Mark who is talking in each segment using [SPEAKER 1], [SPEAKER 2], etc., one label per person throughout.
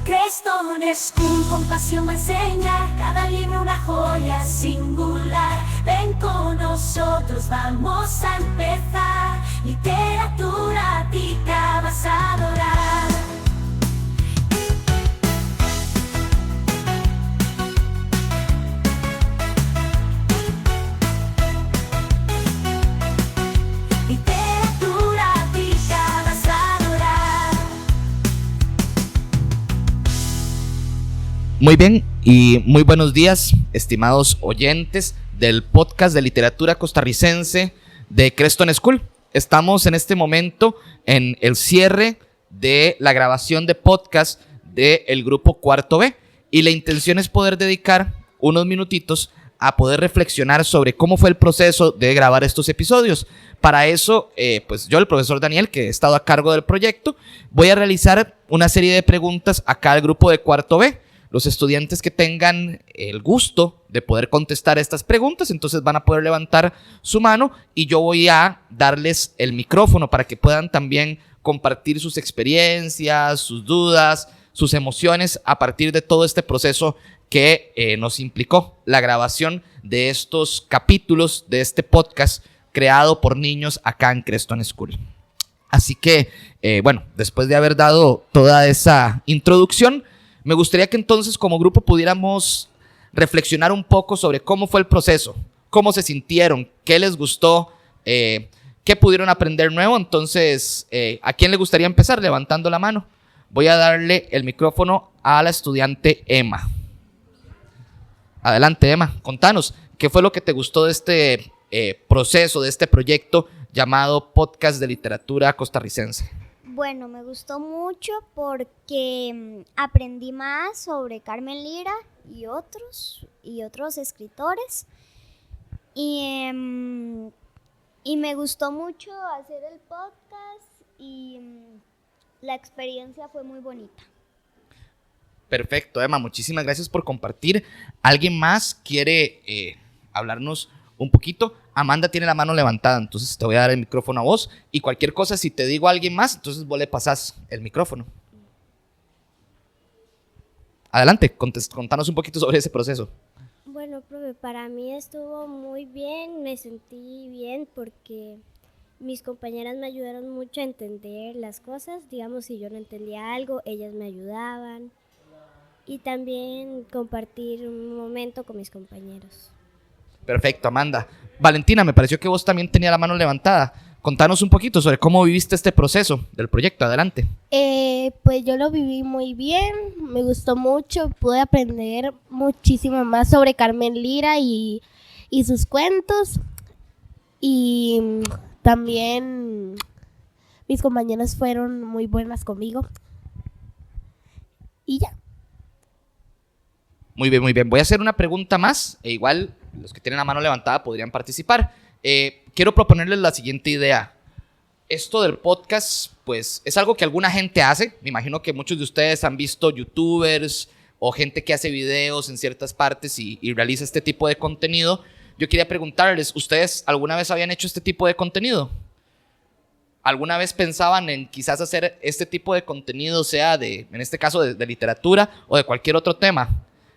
[SPEAKER 1] Creston School con pasión va a enseñar, cada libro una joya singular. Ven con nosotros, vamos a empezar. Literatura tica vas a adorar. Literatura tica vas a adorar.
[SPEAKER 2] Muy bien y muy buenos días, estimados oyentes del podcast de literatura costarricense de Creston School. Estamos en este momento en el cierre de la grabación de podcast del grupo Cuarto B y la intención es poder dedicar unos minutitos a poder reflexionar sobre cómo fue el proceso de grabar estos episodios. Para eso, pues yo, el profesor Daniel, que he estado a cargo del proyecto, voy a realizar una serie de preguntas acá al grupo de Cuarto B. Los estudiantes que tengan el gusto de poder contestar estas preguntas, entonces van a poder levantar su mano y yo voy a darles el micrófono para que puedan también compartir sus experiencias, sus dudas, sus emociones a partir de todo este proceso que nos implicó la grabación de estos capítulos de este podcast creado por niños acá en Creston School. Así que, bueno, después de haber dado toda esa introducción, me gustaría que entonces como grupo pudiéramos reflexionar un poco sobre cómo fue el proceso, cómo se sintieron, qué les gustó, qué pudieron aprender nuevo. Entonces, ¿a quién le gustaría empezar? Levantando la mano. Voy a darle el micrófono a la estudiante Emma. Adelante, Emma, contanos, ¿qué fue lo que te gustó de este proceso, de este proyecto llamado Podcast de Literatura Costarricense?
[SPEAKER 3] Bueno, me gustó mucho porque aprendí más sobre Carmen Lira y otros escritores. Y me gustó mucho hacer el podcast y la experiencia fue muy bonita.
[SPEAKER 2] Perfecto, Emma, muchísimas gracias por compartir. ¿Alguien más quiere hablarnos un poquito? Amanda tiene la mano levantada, entonces te voy a dar el micrófono a vos. Y cualquier cosa, si te digo a alguien más, entonces vos le pasás el micrófono. Adelante, contanos un poquito sobre ese proceso.
[SPEAKER 4] Bueno, profe, para mí estuvo muy bien, me sentí bien porque mis compañeras me ayudaron mucho a entender las cosas. Digamos, si yo no entendía algo, ellas me ayudaban. Y también compartir un momento con mis compañeros.
[SPEAKER 2] Perfecto, Amanda. Valentina, me pareció que vos también tenías la mano levantada. Contanos un poquito sobre cómo viviste este proceso del proyecto. Adelante.
[SPEAKER 5] Pues yo lo viví muy bien, me gustó mucho, pude aprender muchísimo más sobre Carmen Lira y sus cuentos. Y también mis compañeras fueron muy buenas conmigo. Y ya.
[SPEAKER 2] Muy bien, muy bien. Voy a hacer una pregunta más, e igual los que tienen la mano levantada podrían participar. Quiero proponerles la siguiente idea. Esto del podcast, pues, es algo que alguna gente hace. Me imagino que muchos de ustedes han visto youtubers o gente que hace videos en ciertas partes y realiza este tipo de contenido. Yo quería preguntarles, ¿ustedes alguna vez habían hecho este tipo de contenido? ¿Alguna vez pensaban en quizás hacer este tipo de contenido, sea en este caso, de literatura o de cualquier otro tema?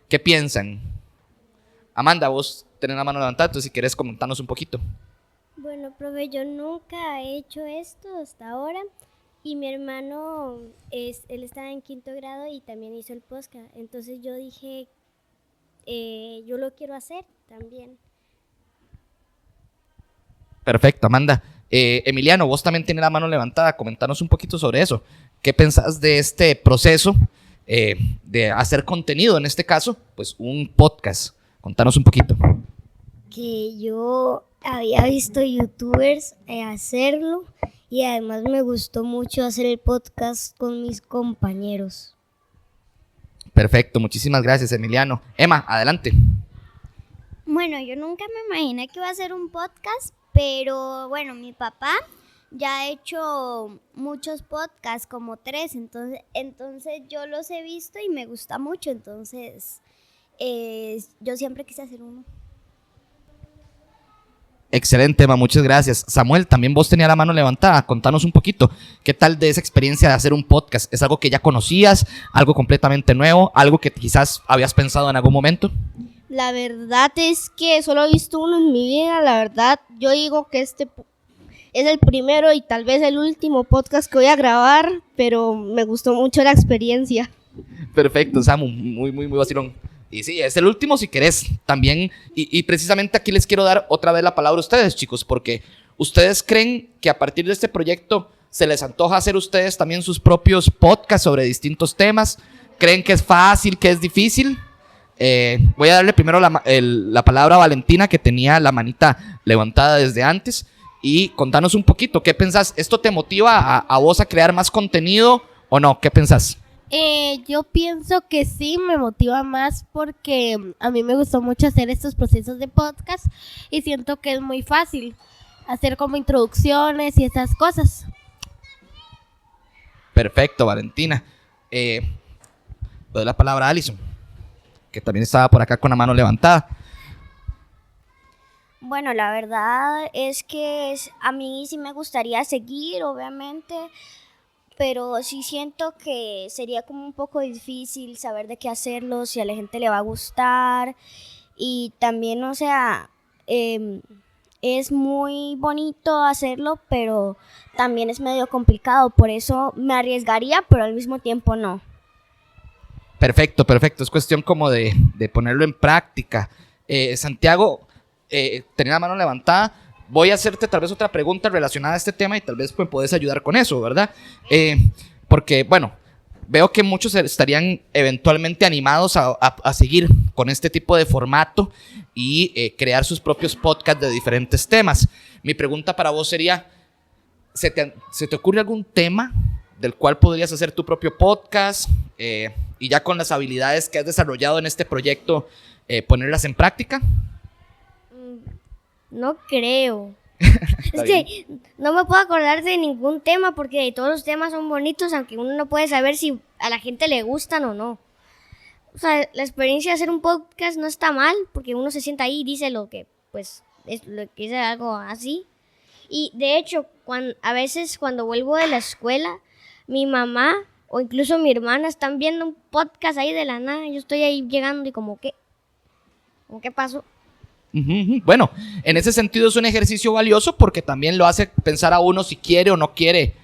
[SPEAKER 2] ¿Qué piensan? Amanda, vos tenés la mano levantada, entonces si querés comentarnos un poquito.
[SPEAKER 4] Bueno, profe, yo nunca he hecho esto hasta ahora y mi hermano, él estaba en 5º grado y también hizo el podcast. Entonces yo dije, yo lo quiero hacer también.
[SPEAKER 2] Perfecto, Amanda. Emiliano, vos también tienes la mano levantada, comentanos un poquito sobre eso. ¿Qué pensás de este proceso de hacer contenido, en este caso, pues un podcast? Contanos un poquito.
[SPEAKER 3] Que yo había visto youtubers hacerlo y además me gustó mucho hacer el podcast con mis compañeros.
[SPEAKER 2] Perfecto, muchísimas gracias, Emiliano. Emma, adelante.
[SPEAKER 3] Bueno, yo nunca me imaginé que iba a hacer un podcast, pero bueno, mi papá ya ha hecho muchos podcasts, como 3, entonces yo los he visto y me gusta mucho, entonces yo siempre quise hacer uno.
[SPEAKER 2] Excelente, Emma, muchas gracias. Samuel, también vos tenías la mano levantada. Contanos un poquito, ¿qué tal de esa experiencia de hacer un podcast? ¿Es algo que ya conocías? ¿Algo completamente nuevo? ¿Algo que quizás habías pensado en algún momento?
[SPEAKER 5] La verdad es que solo he visto uno en mi vida. La verdad, yo digo que este es el primero y tal vez el último podcast que voy a grabar, pero me gustó mucho la experiencia.
[SPEAKER 2] Perfecto, Samu, muy vacilón. Y sí, es el último si querés también. Y precisamente aquí les quiero dar otra vez la palabra a ustedes, chicos, porque ustedes creen que a partir de este proyecto se les antoja hacer ustedes también sus propios podcasts sobre distintos temas. ¿Creen que es fácil, que es difícil? Voy a darle primero la palabra a Valentina, que tenía la manita levantada desde antes. Y contanos un poquito, ¿qué pensás? ¿Esto te motiva a vos a crear más contenido o no? ¿Qué pensás?
[SPEAKER 5] Yo pienso que sí, me motiva más porque a mí me gustó mucho hacer estos procesos de podcast y siento que es muy fácil hacer como introducciones y esas cosas.
[SPEAKER 2] Perfecto, Valentina. Doy la palabra a Alison, que también estaba por acá con la mano levantada.
[SPEAKER 4] Bueno, la verdad es que a mí sí me gustaría seguir, obviamente, pero sí siento que sería como un poco difícil saber de qué hacerlo, si a la gente le va a gustar. Y también, o sea, es muy bonito hacerlo, pero también es medio complicado. Por eso me arriesgaría, pero al mismo tiempo no.
[SPEAKER 2] Perfecto. Es cuestión como de ponerlo en práctica. Santiago, tenía la mano levantada. Voy a hacerte tal vez otra pregunta relacionada a este tema y tal vez me puedes ayudar con eso, ¿verdad? Porque, bueno, veo que muchos estarían eventualmente animados a seguir con este tipo de formato y crear sus propios podcasts de diferentes temas. Mi pregunta para vos sería, ¿se te ocurre algún tema del cual podrías hacer tu propio podcast y ya con las habilidades que has desarrollado en este proyecto, ponerlas en práctica?
[SPEAKER 4] No creo. Es que no me puedo acordar de ningún tema porque todos los temas son bonitos, aunque uno no puede saber si a la gente le gustan o no. O sea, la experiencia de hacer un podcast no está mal porque uno se sienta ahí y dice lo que, pues, es lo que dice algo así. Y de hecho, a veces cuando vuelvo de la escuela, mi mamá o incluso mi hermana están viendo un podcast ahí de la nada. Yo estoy ahí llegando y como que pasó.
[SPEAKER 2] Bueno, en ese sentido es un ejercicio valioso porque también lo hace pensar a uno si quiere o no quiere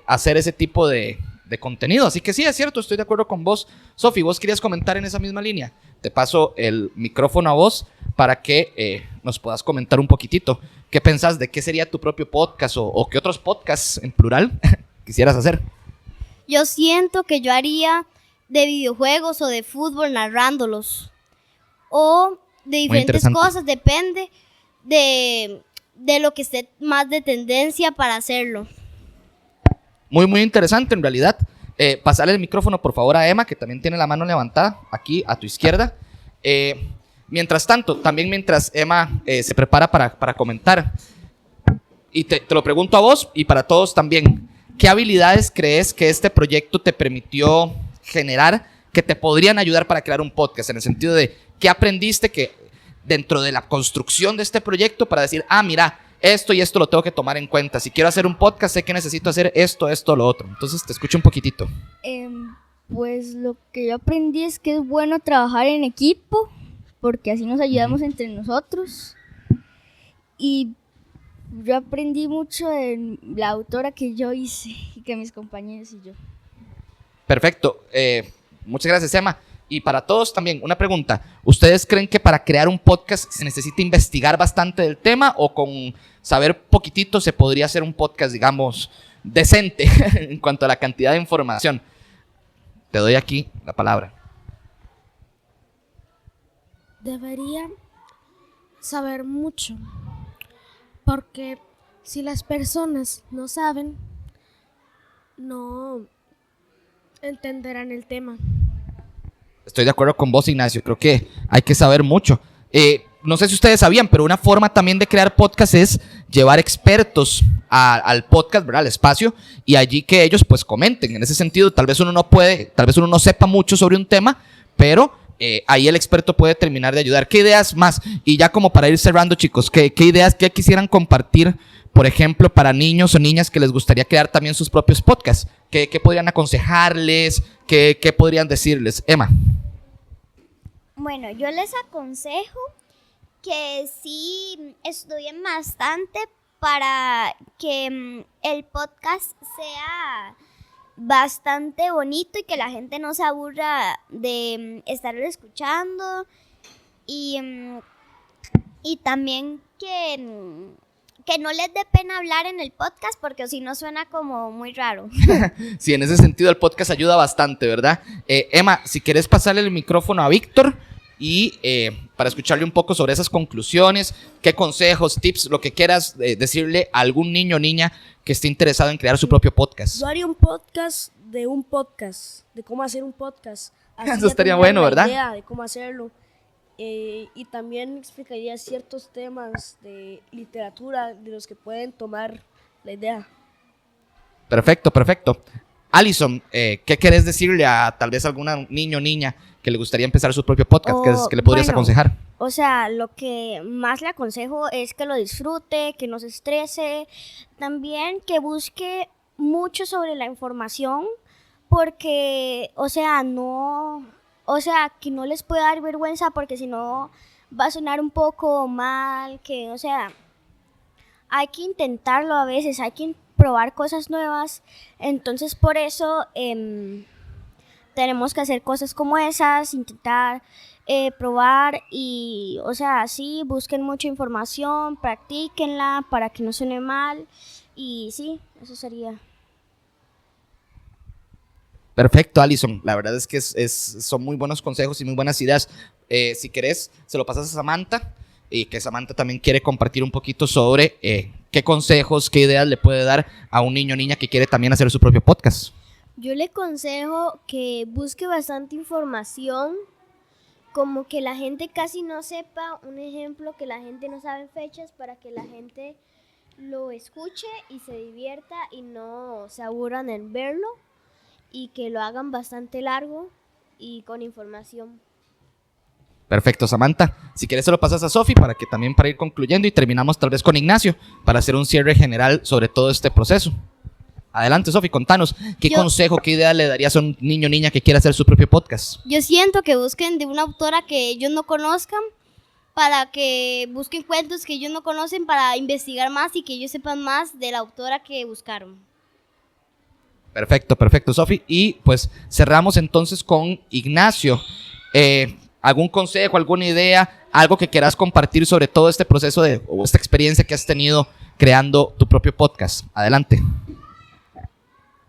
[SPEAKER 2] hacer ese tipo de contenido. Así que sí, es cierto, estoy de acuerdo con vos. Sofi, ¿vos querías comentar en esa misma línea? Te paso el micrófono a vos para que nos puedas comentar un poquitito. ¿Qué pensás de qué sería tu propio podcast o qué otros podcasts en plural quisieras hacer?
[SPEAKER 5] Yo siento que yo haría de videojuegos o de fútbol narrándolos. O de diferentes cosas, depende de lo que esté más de tendencia para hacerlo.
[SPEAKER 2] Muy interesante en realidad. Pasarle el micrófono por favor a Emma, que también tiene la mano levantada aquí a tu izquierda. Mientras tanto, también mientras Emma se prepara para comentar, y te lo pregunto a vos y para todos también, ¿qué habilidades crees que este proyecto te permitió generar que te podrían ayudar para crear un podcast? En el sentido de, ¿qué aprendiste que dentro de la construcción de este proyecto para decir, mira, esto y esto lo tengo que tomar en cuenta? Si quiero hacer un podcast, sé que necesito hacer esto, lo otro. Entonces, te escucho un poquitito.
[SPEAKER 6] Pues lo que yo aprendí es que es bueno trabajar en equipo, porque así nos ayudamos entre nosotros. Y yo aprendí mucho de la autora que yo hice y que mis compañeros y yo.
[SPEAKER 2] Perfecto. Muchas gracias, Emma. Y para todos también, una pregunta. ¿Ustedes creen que para crear un podcast se necesita investigar bastante del tema o con saber poquitito se podría hacer un podcast, digamos, decente en cuanto a la cantidad de información? Te doy aquí la palabra.
[SPEAKER 7] Debería saber mucho, porque si las personas no saben, no entenderán el tema.
[SPEAKER 2] Estoy de acuerdo con vos, Ignacio. Creo que hay que saber mucho. No sé si ustedes sabían, pero una forma también de crear podcast es llevar expertos al podcast, ¿verdad? Al espacio, y allí que ellos pues comenten. En ese sentido, tal vez uno no sepa mucho sobre un tema, pero ahí el experto puede terminar de ayudar. ¿Qué ideas más? Y ya como para ir cerrando, chicos, ¿qué ideas que quisieran compartir, por ejemplo, para niños o niñas que les gustaría crear también sus propios podcasts? ¿Qué podrían aconsejarles? ¿Qué podrían decirles? Emma.
[SPEAKER 3] Bueno, yo les aconsejo que sí estudien bastante para que el podcast sea bastante bonito y que la gente no se aburra de estarlo escuchando y también que no les dé pena hablar en el podcast porque si no suena como muy raro.
[SPEAKER 2] Sí, en ese sentido el podcast ayuda bastante, ¿verdad? Emma, si quieres pasarle el micrófono a Víctor y para escucharle un poco sobre esas conclusiones, qué consejos, tips, lo que quieras decirle a algún niño o niña que esté interesado en crear su propio podcast.
[SPEAKER 8] Yo haría un podcast, de cómo hacer un podcast. Así
[SPEAKER 2] Eso estaría
[SPEAKER 8] ya
[SPEAKER 2] bueno,
[SPEAKER 8] tendría
[SPEAKER 2] ¿verdad?
[SPEAKER 8] la idea de cómo hacerlo. Y también explicaría ciertos temas de literatura de los que pueden tomar la idea.
[SPEAKER 2] Perfecto. Alison, ¿qué querés decirle a tal vez algún niño o niña que le gustaría empezar su propio podcast? ¿Qué le podrías aconsejar?
[SPEAKER 4] O sea, lo que más le aconsejo es que lo disfrute, que no se estrese, también que busque mucho sobre la información, porque, que no les pueda dar vergüenza, porque si no va a sonar un poco mal, hay que intentarlo a veces, hay que probar cosas nuevas, entonces por eso tenemos que hacer cosas como esas, intentar probar y, sí, busquen mucha información, practíquenla para que no suene mal y sí, eso sería.
[SPEAKER 2] Perfecto, Alison. La verdad es que son muy buenos consejos y muy buenas ideas. Si querés, se lo pasas a Samantha y que Samantha también quiere compartir un poquito sobre qué consejos, qué ideas le puede dar a un niño o niña que quiere también hacer su propio podcast.
[SPEAKER 5] Yo le aconsejo que busque bastante información, como que la gente casi no sepa, un ejemplo, que la gente no sabe fechas para que la gente lo escuche y se divierta y no se aburran en verlo y que lo hagan bastante largo y con información.
[SPEAKER 2] Perfecto, Samantha. Si quieres se lo pasas a Sofi para ir concluyendo y terminamos tal vez con Ignacio para hacer un cierre general sobre todo este proceso. Adelante, Sofi, contanos, ¿qué consejo, qué idea le darías a un niño o niña que quiera hacer su propio podcast?
[SPEAKER 5] Yo siento que busquen de una autora que ellos no conozcan, para que busquen cuentos que ellos no conocen, para investigar más y que ellos sepan más de la autora que buscaron.
[SPEAKER 2] Perfecto, Sofi. Y pues cerramos entonces con Ignacio. ¿Algún consejo, alguna idea, algo que quieras compartir sobre todo este proceso o esta experiencia que has tenido creando tu propio podcast? Adelante.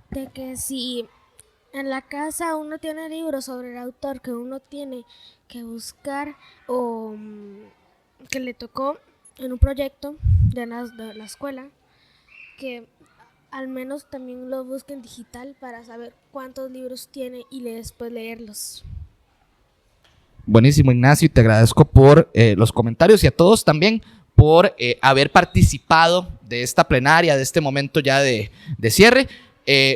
[SPEAKER 7] De que si en la casa uno tiene libros sobre el autor que uno tiene que buscar o que le tocó en un proyecto de la escuela, que al menos también lo busquen digital para saber cuántos libros tiene y después leerlos.
[SPEAKER 2] Buenísimo, Ignacio, y te agradezco por los comentarios y a todos también por haber participado de esta plenaria, de este momento ya de cierre.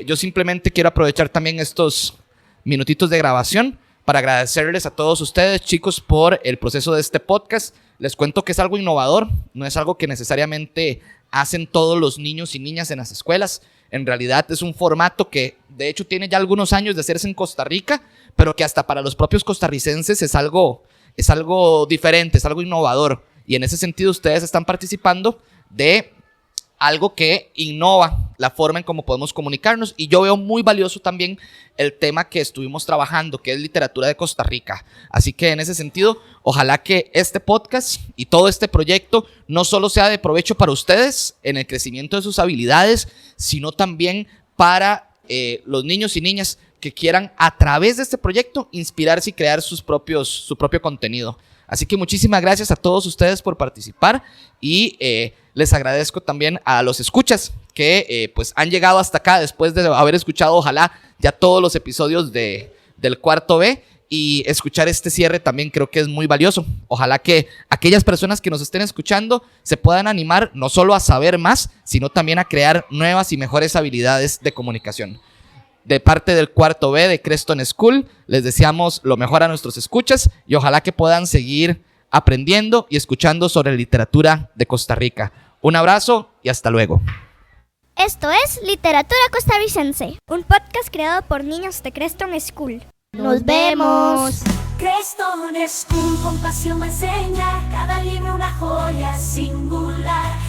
[SPEAKER 2] Yo simplemente quiero aprovechar también estos minutitos de grabación para agradecerles a todos ustedes, chicos, por el proceso de este podcast. Les cuento que es algo innovador, no es algo que necesariamente hacen todos los niños y niñas en las escuelas. En realidad es un formato que de hecho tiene ya algunos años de hacerse en Costa Rica, pero que hasta para los propios costarricenses es algo diferente, es algo innovador. Y en ese sentido ustedes están participando de algo que innova la forma en cómo podemos comunicarnos, y yo veo muy valioso también el tema que estuvimos trabajando, que es literatura de Costa Rica. Así que en ese sentido, ojalá que este podcast y todo este proyecto no solo sea de provecho para ustedes en el crecimiento de sus habilidades, sino también para los niños y niñas que quieran a través de este proyecto inspirarse y crear su propio contenido. Así que muchísimas gracias a todos ustedes por participar y les agradezco también a los escuchas que pues han llegado hasta acá después de haber escuchado ojalá ya todos los episodios del Cuarto B, y escuchar este cierre también creo que es muy valioso. Ojalá que aquellas personas que nos estén escuchando se puedan animar no solo a saber más, sino también a crear nuevas y mejores habilidades de comunicación. de parte del cuarto B de Creston School, les deseamos lo mejor a nuestros escuchas y ojalá que puedan seguir aprendiendo y escuchando sobre literatura de Costa Rica. Un abrazo y hasta luego.
[SPEAKER 3] Esto es Literatura Costarricense, un podcast creado por niños de Creston School. ¡Nos vemos!
[SPEAKER 1] Creston School con pasión me enseña, cada libro una joya singular.